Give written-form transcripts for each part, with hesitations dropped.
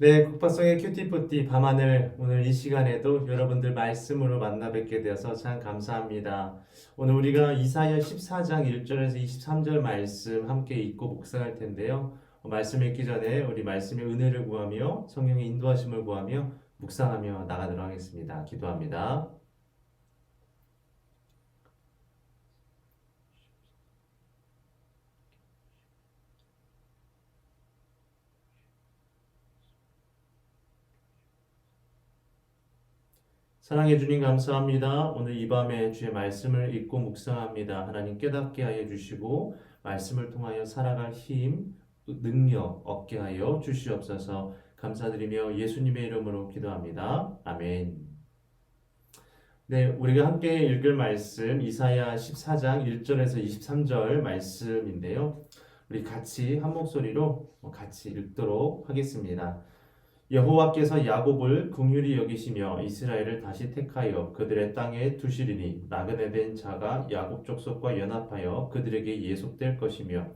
네, 국밥송의 큐티푸티 밤하늘 오늘 이 시간에도 여러분들 말씀으로 만나 뵙게 되어서 참 감사합니다. 오늘 우리가 이사야 14장 1절에서 23절 말씀 함께 읽고 묵상할 텐데요. 말씀 읽기 전에 우리 말씀의 은혜를 구하며 성령의 인도하심을 구하며 묵상하며 나가도록 하겠습니다. 기도합니다. 사랑해 주님 감사합니다. 오늘 이 밤에 주의 말씀을 읽고 묵상합니다. 하나님 깨닫게 하여 주시고 말씀을 통하여 살아갈 힘, 능력 얻게 하여 주시옵소서. 감사드리며 예수님의 이름으로 기도합니다. 아멘. 네, 우리가 함께 읽을 말씀 이사야 14장 1절에서 23절 말씀인데요. 우리 같이 한 목소리로 같이 읽도록 하겠습니다. 여호와께서 야곱을 긍휼히 여기시며 이스라엘을 다시 택하여 그들의 땅에 두시리니 나그네 된 자가 야곱 족속과 연합하여 그들에게 예속될 것이며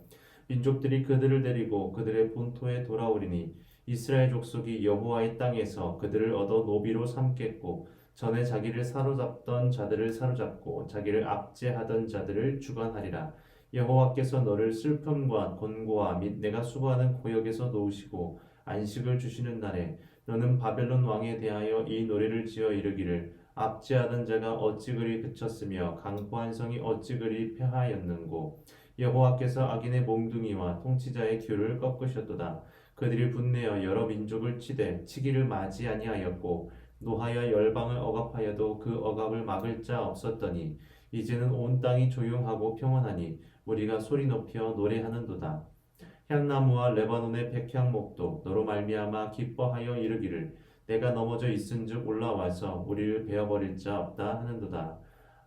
민족들이 그들을 데리고 그들의 본토에 돌아오리니 이스라엘 족속이 여호와의 땅에서 그들을 얻어 노비로 삼겠고 전에 자기를 사로잡던 자들을 사로잡고 자기를 압제하던 자들을 주관하리라. 여호와께서 너를 슬픔과 곤고와 및 내가 수고하는 고역에서 놓으시고 안식을 주시는 날에 너는 바벨론 왕에 대하여 이 노래를 지어 이르기를 압제하던 자가 어찌 그리 그쳤으며 강포한 성이 어찌 그리 패하였는고 여호와께서 악인의 몽둥이와 통치자의 귤을 꺾으셨도다. 그들이 분내어 여러 민족을 치되 치기를 맞이 아니하였고 노하여 열방을 억압하여도 그 억압을 막을 자 없었더니 이제는 온 땅이 조용하고 평온하니 우리가 소리 높여 노래하는도다. 향나무와 레바논의 백향목도 너로 말미암아 기뻐하여 이르기를 내가 넘어져 있은즉 올라와서 우리를 베어버릴 자 없다 하는도다.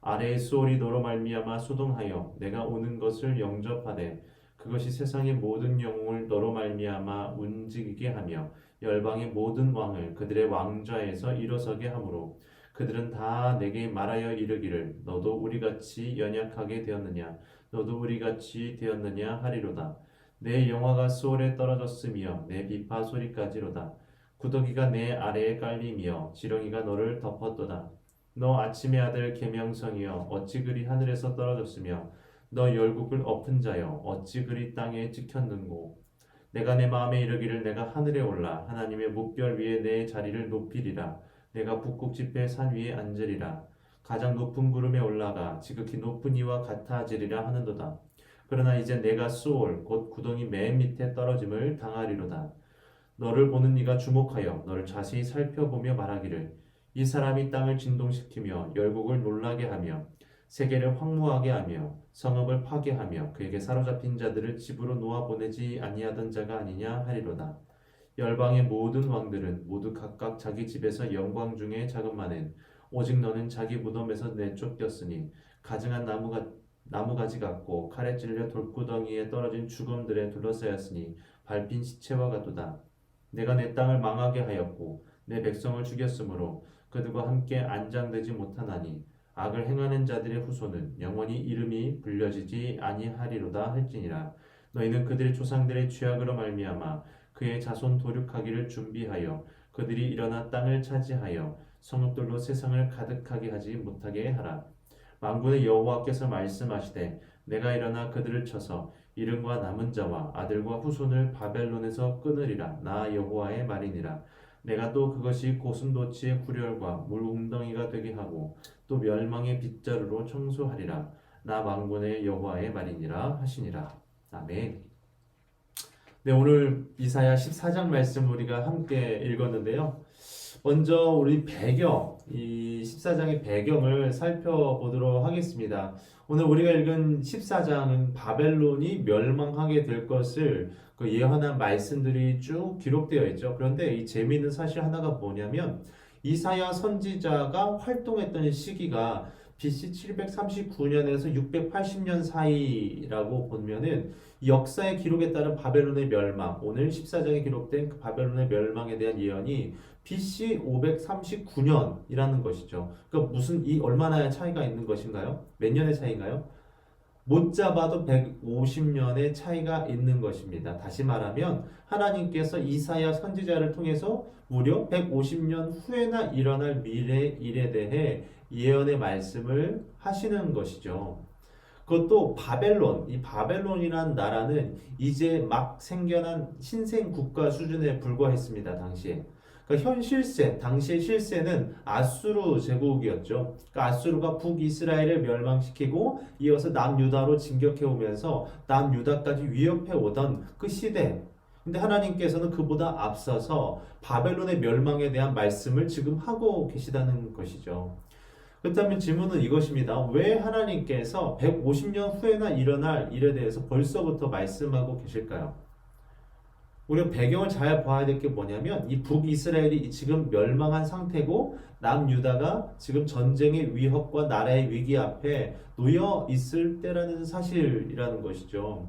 아래의 수월이 너로 말미암아 소동하여 내가 오는 것을 영접하되 그것이 세상의 모든 영웅을 너로 말미암아 움직이게 하며 열방의 모든 왕을 그들의 왕좌에서 일어서게 하므로 그들은 다 내게 말하여 이르기를 너도 우리같이 연약하게 되었느냐 너도 우리같이 되었느냐 하리로다. 내 영화가 수월에 떨어졌으며 내 비파 소리까지로다. 구더기가 내 아래에 깔리며 지렁이가 너를 덮었도다. 너 아침의 아들 계명성이여 어찌 그리 하늘에서 떨어졌으며 너 열국을 엎은 자여 어찌 그리 땅에 찍혔는고 내가 내 마음에 이르기를 내가 하늘에 올라 하나님의 뭇별 위에 내 자리를 높이리라. 내가 북극 지폐 산 위에 앉으리라. 가장 높은 구름에 올라가 지극히 높은 이와 같아지리라 하는도다. 그러나 이제 내가 수올 곧 구덩이 맨 밑에 떨어짐을 당하리로다. 너를 보는 이가 주목하여 너를 자세히 살펴보며 말하기를 이 사람이 땅을 진동시키며 열국을 놀라게 하며 세계를 황무하게 하며 성읍을 파괴하며 그에게 사로잡힌 자들을 집으로 놓아 보내지 아니하던 자가 아니냐 하리로다. 열방의 모든 왕들은 모두 각각 자기 집에서 영광 중에 자급만은 오직 너는 자기 무덤에서 내쫓겼으니 가증한 나무가지 같고 칼에 찔려 돌구덩이에 떨어진 죽음들에 둘러싸였으니 밟힌 시체와 같도다. 내가 내 땅을 망하게 하였고 내 백성을 죽였으므로 그들과 함께 안장되지 못하나니 악을 행하는 자들의 후손은 영원히 이름이 불려지지 아니하리로다 할지니라. 너희는 그들의 조상들의 죄악으로 말미암아 그의 자손 도륙하기를 준비하여 그들이 일어나 땅을 차지하여 성읍들로 세상을 가득하게 하지 못하게 하라. 만군의 여호와께서 말씀하시되 내가 일어나 그들을 쳐서 이름과 남은 자와 아들과 후손을 바벨론에서 끊으리라. 나 여호와의 말이니라. 내가 또 그것이 고슴도치의 굴혈과 물 웅덩이가 되게 하고 또 멸망의 빗자루로 청소하리라. 나 만군의 여호와의 말이니라 하시니라. 아멘. 네, 오늘 이사야 14장 말씀 우리가 함께 읽었는데요. 먼저 우리 배경, 이 14장의 배경을 살펴보도록 하겠습니다. 오늘 우리가 읽은 14장은 바벨론이 멸망하게 될 것을 그 예언한 말씀들이 쭉 기록되어 있죠. 그런데 이 재미있는 사실 하나가 뭐냐면 이사야 선지자가 활동했던 시기가 BC 739년에서 680년 사이라고 보면은 역사의 기록에 따른 바벨론의 멸망, 오늘 14장에 기록된 그 바벨론의 멸망에 대한 예언이 BC 539년이라는 것이죠. 그러니까 무슨 이 얼마나 차이가 있는 것인가요? 몇 년의 차이인가요? 못 잡아도 150년의 차이가 있는 것입니다. 다시 말하면 하나님께서 이사야 선지자를 통해서 무려 150년 후에나 일어날 미래의 일에 대해 예언의 말씀을 하시는 것이죠. 그것도 바벨론, 이 바벨론이란 나라는 이제 막 생겨난 신생 국가 수준에 불과했습니다. 당시에. 그러니까 현 실세, 당시의 실세는 아수르 제국이었죠. 그러니까 아수르가 북이스라엘을 멸망시키고 이어서 남유다로 진격해 오면서 남유다까지 위협해 오던 그 시대. 근데 하나님께서는 그보다 앞서서 바벨론의 멸망에 대한 말씀을 지금 하고 계시다는 것이죠. 그렇다면 질문은 이것입니다. 왜 하나님께서 150년 후에나 일어날 일에 대해서 벌써부터 말씀하고 계실까요? 우리가 배경을 잘 봐야 될 게 뭐냐면 이 북이스라엘이 지금 멸망한 상태고 남유다가 지금 전쟁의 위협과 나라의 위기 앞에 놓여 있을 때라는 사실이라는 것이죠.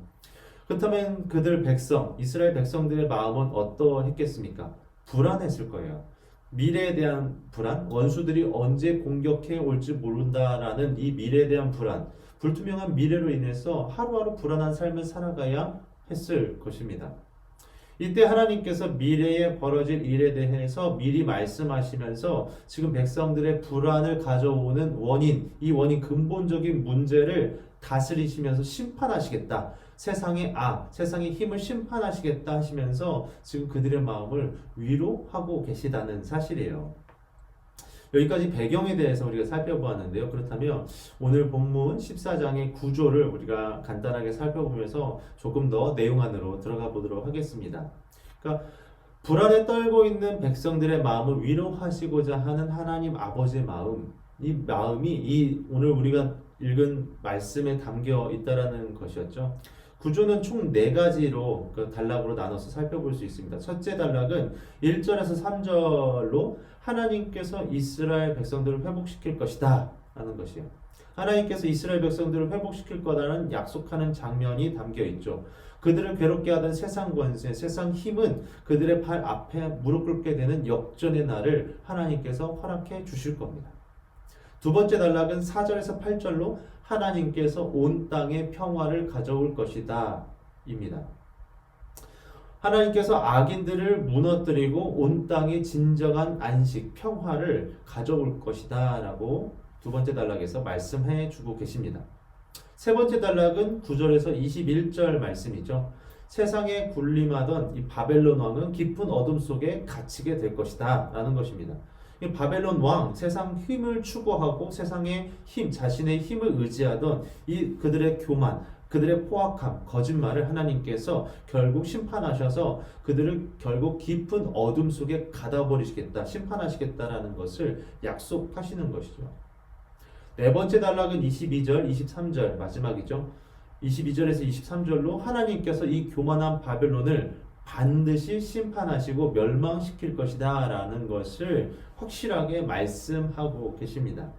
그렇다면 그들 백성, 이스라엘 백성들의 마음은 어떠했겠습니까? 불안했을 거예요. 미래에 대한 불안, 원수들이 언제 공격해 올지 모른다라는 이 미래에 대한 불안, 불투명한 미래로 인해서 하루하루 불안한 삶을 살아가야 했을 것입니다. 이때 하나님께서 미래에 벌어질 일에 대해서 미리 말씀하시면서 지금 백성들의 불안을 가져오는 원인, 이 원인 근본적인 문제를 다스리시면서 심판하시겠다. 세상의 힘을 심판하시겠다 하시면서 지금 그들의 마음을 위로하고 계시다는 사실이에요. 여기까지 배경에 대해서 우리가 살펴보았는데요. 그렇다면 오늘 본문 14장의 구조를 우리가 간단하게 살펴보면서 조금 더 내용 안으로 들어가 보도록 하겠습니다. 그러니까 불안에 떨고 있는 백성들의 마음을 위로하시고자 하는 하나님 아버지의 마음, 이 마음이 오늘 우리가 읽은 말씀에 담겨 있다라는 것이었죠. 구조는 총 4가지로 그 단락으로 나눠서 살펴볼 수 있습니다. 첫째 단락은 1절에서 3절로 하나님께서 이스라엘 백성들을 회복시킬 것이다 라는 것이에요. 하나님께서 이스라엘 백성들을 회복시킬 거라는 약속하는 장면이 담겨 있죠. 그들을 괴롭게 하던 세상 권세, 세상 힘은 그들의 발 앞에 무릎 꿇게 되는 역전의 날을 하나님께서 허락해 주실 겁니다. 두 번째 단락은 4절에서 8절로 하나님께서 온 땅에 평화를 가져올 것이다 입니다. 하나님께서 악인들을 무너뜨리고 온 땅에 진정한 안식, 평화를 가져올 것이다 라고 두 번째 단락에서 말씀해 주고 계십니다. 세 번째 단락은 9절에서 21절 말씀이죠. 세상에 군림하던 이 바벨론 왕은 깊은 어둠 속에 갇히게 될 것이다 라는 것입니다. 이 바벨론 왕, 세상 힘을 추구하고 세상의 힘, 자신의 힘을 의지하던 이 그들의 교만, 그들의 포악함, 거짓말을 하나님께서 결국 심판하셔서 그들을 결국 깊은 어둠 속에 가다버리시겠다, 심판하시겠다라는 것을 약속하시는 것이죠. 네 번째 단락은 22절, 23절 마지막이죠. 22절에서 23절로 하나님께서 이 교만한 바벨론을 반드시 심판하시고 멸망시킬 것이다 라는 것을 확실하게 말씀하고 계십니다.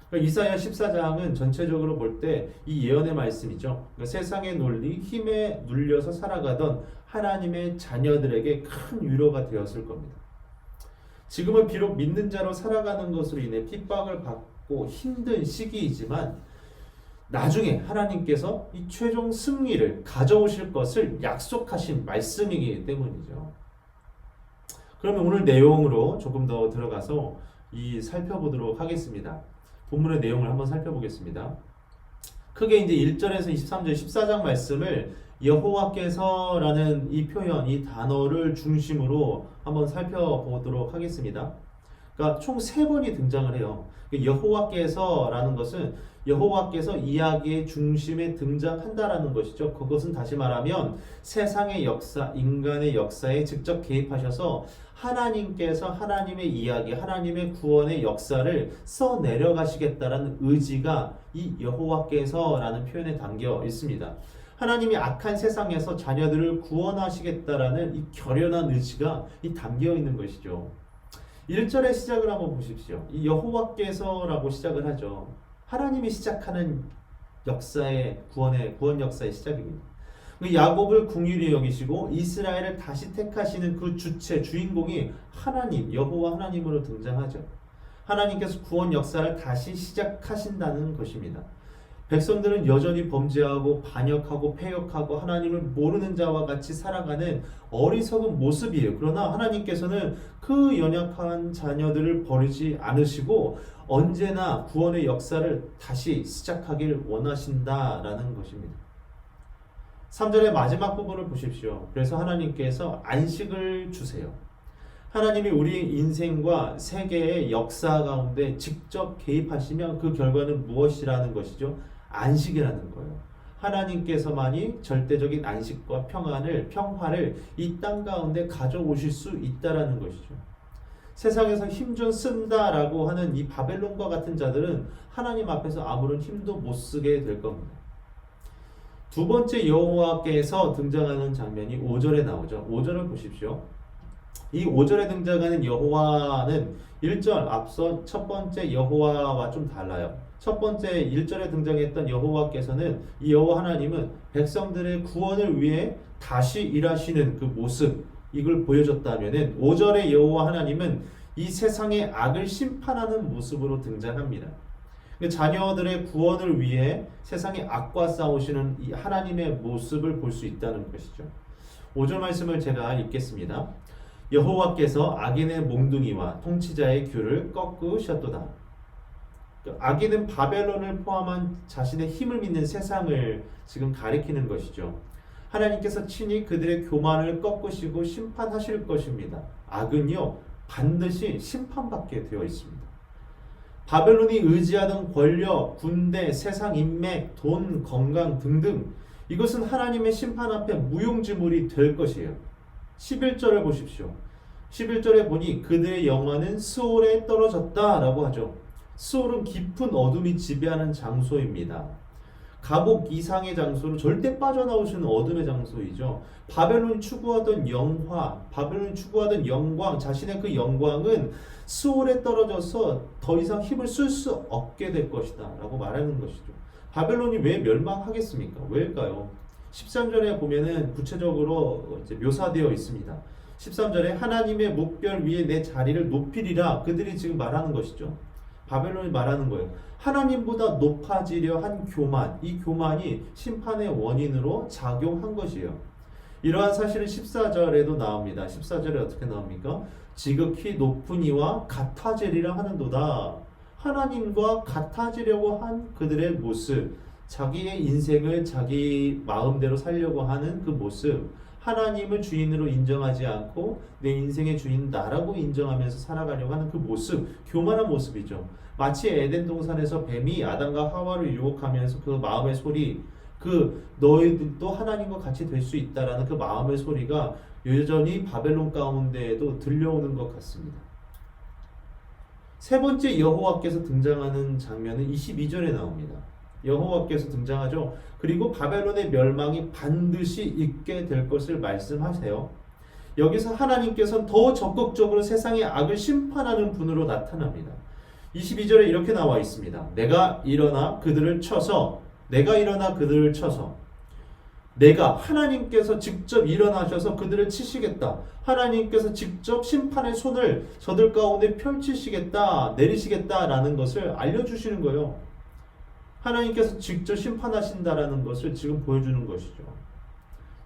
그러니까 이사야 14장은 전체적으로 볼 때 이 예언의 말씀이죠. 그러니까 세상의 논리, 힘에 눌려서 살아가던 하나님의 자녀들에게 큰 위로가 되었을 겁니다. 지금은 비록 믿는 자로 살아가는 것으로 인해 핍박을 받고 힘든 시기이지만 나중에 하나님께서 이 최종 승리를 가져오실 것을 약속하신 말씀이기 때문이죠. 그러면 오늘 내용으로 조금 더 들어가서 살펴보도록 하겠습니다. 본문의 내용을 한번 살펴보겠습니다. 크게 이제 1절에서 23절 14장 말씀을 여호와께서라는 이 표현, 이 단어를 중심으로 한번 살펴보도록 하겠습니다. 그러니까 총 3번이 등장을 해요. 여호와께서라는 것은 여호와께서 이야기의 중심에 등장한다라는 것이죠. 그것은 다시 말하면 세상의 역사, 인간의 역사에 직접 개입하셔서 하나님께서 하나님의 이야기, 하나님의 구원의 역사를 써 내려가시겠다라는 의지가 이 여호와께서라는 표현에 담겨 있습니다. 하나님이 악한 세상에서 자녀들을 구원하시겠다라는 이 결연한 의지가 담겨 있는 것이죠. 1절의 시작을 한번 보십시오. 이 여호와께서라고 시작을 하죠. 하나님이 시작하는 역사의 구원 역사의 시작입니다. 야곱을 긍휼히 여기시고 이스라엘을 다시 택하시는 그 주체, 주인공이 하나님, 여호와 하나님으로 등장하죠. 하나님께서 구원 역사를 다시 시작하신다는 것입니다. 백성들은 여전히 범죄하고 반역하고 패역하고 하나님을 모르는 자와 같이 살아가는 어리석은 모습이에요. 그러나 하나님께서는 그 연약한 자녀들을 버리지 않으시고 언제나 구원의 역사를 다시 시작하길 원하신다라는 것입니다. 3절의 마지막 부분을 보십시오. 그래서 하나님께서 안식을 주세요. 하나님이 우리 인생과 세계의 역사 가운데 직접 개입하시면 그 결과는 무엇이라는 것이죠? 안식이라는 거예요. 하나님께서만이 절대적인 안식과 평화를 이 땅 가운데 가져오실 수 있다라는 것이죠. 세상에서 힘 좀 쓴다라고 하는 이 바벨론과 같은 자들은 하나님 앞에서 아무런 힘도 못 쓰게 될 겁니다. 두 번째 여호와께서 등장하는 장면이 5절에 나오죠. 5절을 보십시오. 이 5절에 등장하는 여호와는 1절 앞서 첫 번째 여호와와 좀 달라요. 첫 번째 1절에 등장했던 여호와께서는 이 여호와 하나님은 백성들의 구원을 위해 다시 일하시는 그 모습, 이걸 보여줬다면은 5절의 여호와 하나님은 이 세상의 악을 심판하는 모습으로 등장합니다. 자녀들의 구원을 위해 세상의 악과 싸우시는 이 하나님의 모습을 볼 수 있다는 것이죠. 5절 말씀을 제가 읽겠습니다. 여호와께서 악인의 몽둥이와 통치자의 귤을 꺾으셨도다. 악인은 바벨론을 포함한 자신의 힘을 믿는 세상을 지금 가리키는 것이죠. 하나님께서 친히 그들의 교만을 꺾으시고 심판하실 것입니다. 악은요 반드시 심판받게 되어 있습니다. 바벨론이 의지하던 권력, 군대, 세상 인맥, 돈, 건강 등등 이것은 하나님의 심판 앞에 무용지물이 될 것이에요. 11절을 보십시오. 11절에 보니 그들의 영화는 스올에 떨어졌다라고 하죠. 스올은 깊은 어둠이 지배하는 장소입니다. 감옥 이상의 장소로 절대 빠져나올 수 있는 어둠의 장소이죠. 바벨론이 추구하던 영화, 바벨론이 추구하던 영광, 자신의 그 영광은 스올에 떨어져서 더 이상 힘을 쓸 수 없게 될 것이다 라고 말하는 것이죠. 바벨론이 왜 멸망하겠습니까? 왜일까요? 13절에 보면은 구체적으로 이제 묘사되어 있습니다. 13절에 하나님의 묵별 위에 내 자리를 높이리라 그들이 지금 말하는 것이죠. 바벨론이 말하는 거예요. 하나님보다 높아지려 한 교만, 이 교만이 심판의 원인으로 작용한 것이에요. 이러한 사실은 14절에도 나옵니다. 14절에 어떻게 나옵니까? 지극히 높은 이와 같아지리라 하는도다. 하나님과 같아지려고 한 그들의 모습, 자기의 인생을 자기 마음대로 살려고 하는 그 모습, 하나님을 주인으로 인정하지 않고 내 인생의 주인 나라고 인정하면서 살아가려고 하는 그 모습, 교만한 모습이죠. 마치 에덴 동산에서 뱀이 아담과 하와를 유혹하면서 그 마음의 소리, 그 너희들도 하나님과 같이 될 수 있다라는 그 마음의 소리가 여전히 바벨론 가운데에도 들려오는 것 같습니다. 세 번째 여호와께서 등장하는 장면은 22절에 나옵니다. 여호와께서 등장하죠. 그리고 바벨론의 멸망이 반드시 있게 될 것을 말씀하세요. 여기서 하나님께서는 더 적극적으로 세상의 악을 심판하는 분으로 나타납니다. 22절에 이렇게 나와 있습니다. 내가 일어나 그들을 쳐서 내가 하나님께서 직접 일어나셔서 그들을 치시겠다. 하나님께서 직접 심판의 손을 저들 가운데 펼치시겠다, 내리시겠다라는 것을 알려주시는 거예요. 하나님께서 직접 심판하신다라는 것을 지금 보여주는 것이죠.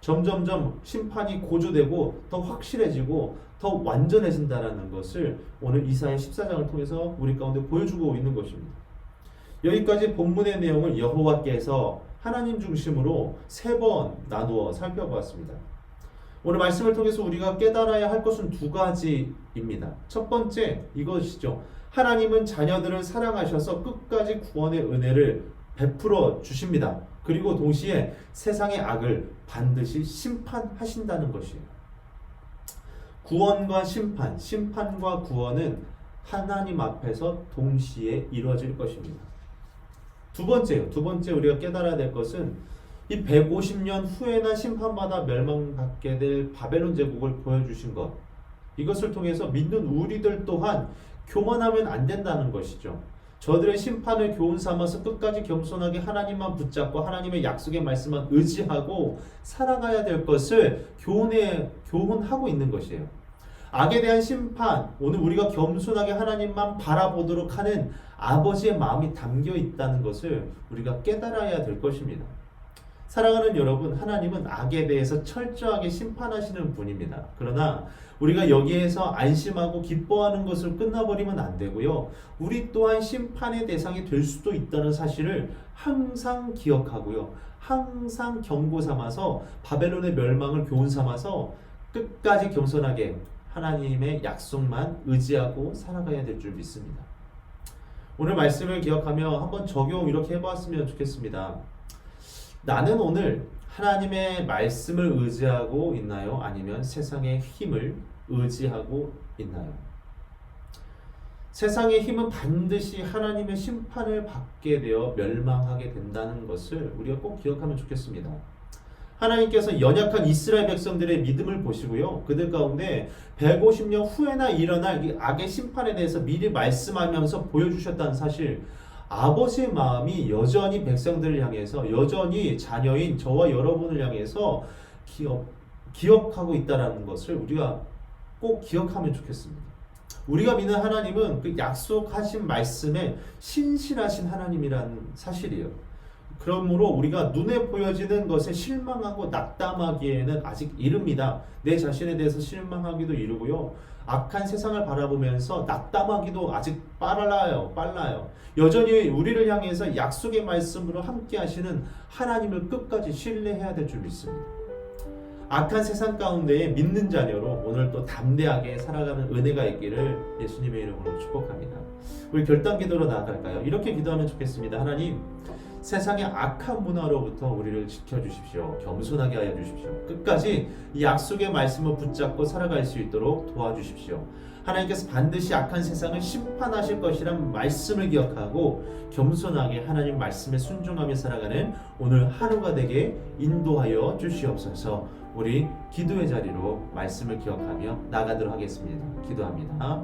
점점점 심판이 고조되고 더 확실해지고 더 완전해진다라는 것을 오늘 이사야 14장을 통해서 우리 가운데 보여주고 있는 것입니다. 여기까지 본문의 내용을 여호와께서 하나님 중심으로 3번 나누어 살펴보았습니다. 오늘 말씀을 통해서 우리가 깨달아야 할 것은 2가지입니다. 첫 번째 이것이죠. 하나님은 자녀들을 사랑하셔서 끝까지 구원의 은혜를 베풀어 주십니다. 그리고 동시에 세상의 악을 반드시 심판하신다는 것이에요. 구원과 심판과 구원은 하나님 앞에서 동시에 이루어질 것입니다. 두 번째 우리가 깨달아야 될 것은 이 150년 후에나 심판받아 멸망받게 될 바벨론 제국을 보여주신 것, 이것을 통해서 믿는 우리들 또한 교만하면 안 된다는 것이죠. 저들의 심판을 교훈 삼아서 끝까지 겸손하게 하나님만 붙잡고 하나님의 약속의 말씀만 의지하고 살아가야 될 것을 교훈하고 있는 것이에요. 악에 대한 심판, 오늘 우리가 겸손하게 하나님만 바라보도록 하는 아버지의 마음이 담겨 있다는 것을 우리가 깨달아야 될 것입니다. 사랑하는 여러분, 하나님은 악에 대해서 철저하게 심판하시는 분입니다. 그러나 우리가 여기에서 안심하고 기뻐하는 것을 끝나버리면 안 되고요. 우리 또한 심판의 대상이 될 수도 있다는 사실을 항상 기억하고요. 항상 경고 삼아서 바벨론의 멸망을 교훈 삼아서 끝까지 겸손하게 하나님의 약속만 의지하고 살아가야 될 줄 믿습니다. 오늘 말씀을 기억하며 한번 적용 이렇게 해보았으면 좋겠습니다. 나는 오늘 하나님의 말씀을 의지하고 있나요? 아니면 세상의 힘을 의지하고 있나요? 세상의 힘은 반드시 하나님의 심판을 받게 되어 멸망하게 된다는 것을 우리가 꼭 기억하면 좋겠습니다. 하나님께서 연약한 이스라엘 백성들의 믿음을 보시고요. 그들 가운데 150년 후에나 일어날 이 악의 심판에 대해서 미리 말씀하면서 보여주셨다는 사실, 아버지의 마음이 여전히 백성들을 향해서, 여전히 자녀인 저와 여러분을 향해서 기억하고 있다는 것을 우리가 꼭 기억하면 좋겠습니다. 우리가 믿는 하나님은 그 약속하신 말씀에 신실하신 하나님이라는 사실이에요. 그러므로 우리가 눈에 보여지는 것에 실망하고 낙담하기에는 아직 이릅니다. 내 자신에 대해서 실망하기도 이르고요. 악한 세상을 바라보면서 낙담하기도 아직 빨라요. 여전히 우리를 향해서 약속의 말씀으로 함께 하시는 하나님을 끝까지 신뢰해야 될 줄 믿습니다. 악한 세상 가운데에 믿는 자녀로 오늘 또 담대하게 살아가는 은혜가 있기를 예수님의 이름으로 축복합니다. 우리 결단기도로 나아갈까요? 이렇게 기도하면 좋겠습니다. 하나님, 세상의 악한 문화로부터 우리를 지켜주십시오. 겸손하게 하여 주십시오. 끝까지 이 약속의 말씀을 붙잡고 살아갈 수 있도록 도와주십시오. 하나님께서 반드시 악한 세상을 심판하실 것이란 말씀을 기억하고 겸손하게 하나님 말씀에 순종하며 살아가는 오늘 하루가 되게 인도하여 주시옵소서. 우리 기도의 자리로 말씀을 기억하며 나가도록 하겠습니다. 기도합니다.